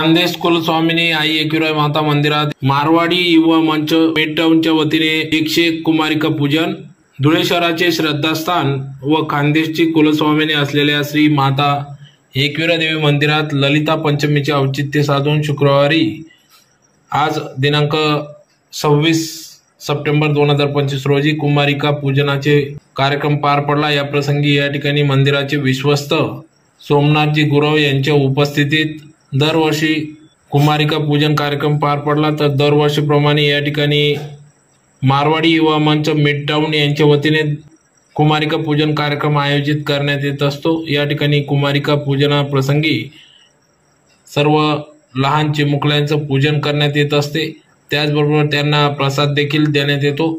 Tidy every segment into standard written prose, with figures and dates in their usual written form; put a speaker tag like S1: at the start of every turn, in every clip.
S1: खानदेश कुलस्वामिनी आई एकविराई माता मंदिरात मारवाडी युवा मंच पेटटाऊनच्या वतीने 101 कुमारिका पूजन। धुळे शहराचे श्रद्धास्थान व खानदेशची कुलस्वामिनी असलेल्या श्री माता एकविरा देवी मंदिरात ललिता पंचमीचे औचित्य साधून शुक्रवारी आज दिनांक 26 सप्टेंबर 2025 रोजी कुमारिका पूजनाचे कार्यक्रम पार पडला। या प्रसंगी या ठिकाणी मंदिराचे विश्वस्त सोमनाथजी गुरव यांच्या उपस्थितीत दरवर्षी कुमारिका पूजन कार्यक्रम पार पडला। तर दरवर्षीप्रमाणे या ठिकाणी मारवाडी युवा मंच पेटटाऊन यांच्या वतीने कुमारिका पूजन कार्यक्रम आयोजित करण्यात येत असतो। या ठिकाणी कुमारिका पूजना प्रसंगी सर्व लहान चिमुकल्यांचं पूजन करण्यात येत असते, त्याचबरोबर त्यांना प्रसाद देखील देण्यात येतो।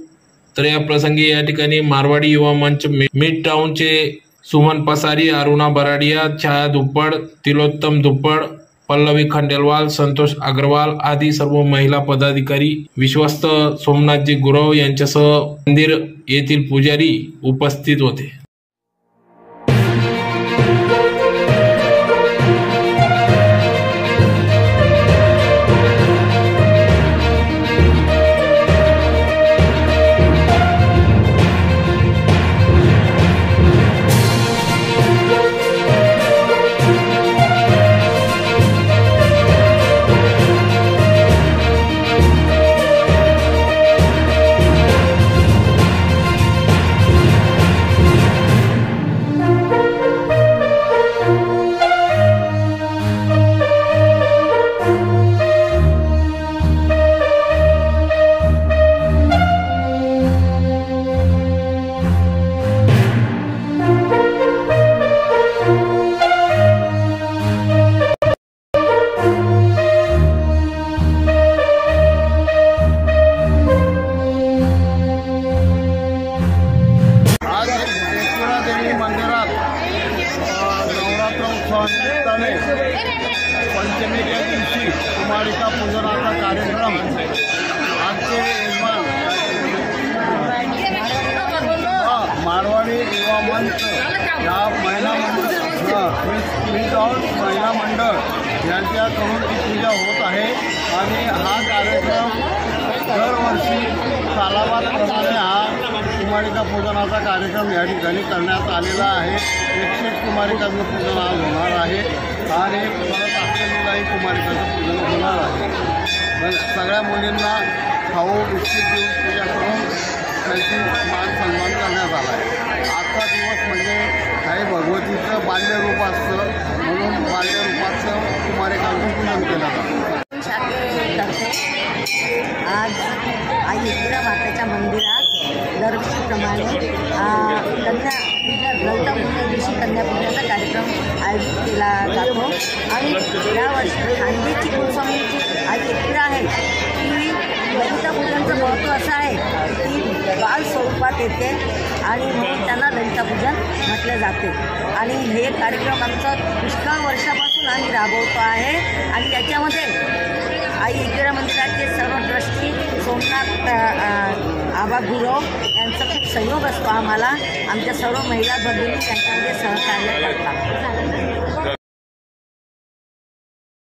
S1: तर या प्रसंगी या ठिकाणी मारवाडी युवा मंच पेटटाऊनचे सुमन पसारी, अरुणा बराडिया, छाया दुप्पड, तिलोत्तम दुप्पड, पल्लवी खंडेलवाल, संतोष अग्रवाल आदी सर्व महिला पदाधिकारी, विश्वस्त सोमनाथजी गुरव यांच्यासह मंदिर येथील पुजारी उपस्थित होते।
S2: पंचमीच्या दिवशी कुमारिका पूजनाचा कार्यक्रम आजचे यजमान मारवाडी युवा मंच या महिला मंडळ यांच्याकडून ही पूजा होत आहे आणि हा कार्यक्रम दरवर्षी सालाबादप्रमाणे हा कुमारिका पूजनाचा कार्यक्रम या ठिकाणी करण्यात आलेला आहे। 101 कुमारिकांचं पूजन आज होणार आहे आणि परत अष्टमीलाही कुमारिकाचं पूजन होणार आहे। सगळ्या मुलींना खाऊ बिस्कीट देऊन पूजा करून त्यांची मान सन्मान करण्यात आला आहे। आजचा दिवस म्हणजे काही भगवतीचं बाल्यरूप असतं, म्हणून बाल्यरूपाचं कुमारिकांचं पूजन केलं जातं।
S3: आज आई एकविरा मातेच्या मंदिरात दरवर्षीप्रमाणे ललिता पूजन दिवशी कन्यापूजनाचा कार्यक्रम आयोजित केला जातो आणि यावर्षी खानदेशची कुलस्वामिनीची आई एकविरा आहे ती ललिता पूजनचं महत्त्व असं आहे की बाल स्वरूपात येते आणि म्हणून त्यांना ललिता पूजन म्हटले जाते। आणि हे कार्यक्रम आमचं पुष्कळ वर्षापासून आम्ही राबवतो आहे आणि याच्यामध्ये आई एकविरा मंदिराचे सर्व ट्रस्टी सोमनाथ आबा गुरव यांचा खूप सहयोग असतो आम्हाला। आमच्या सर्व महिला भगिनी त्यांच्यामध्ये सहकार्य करतात।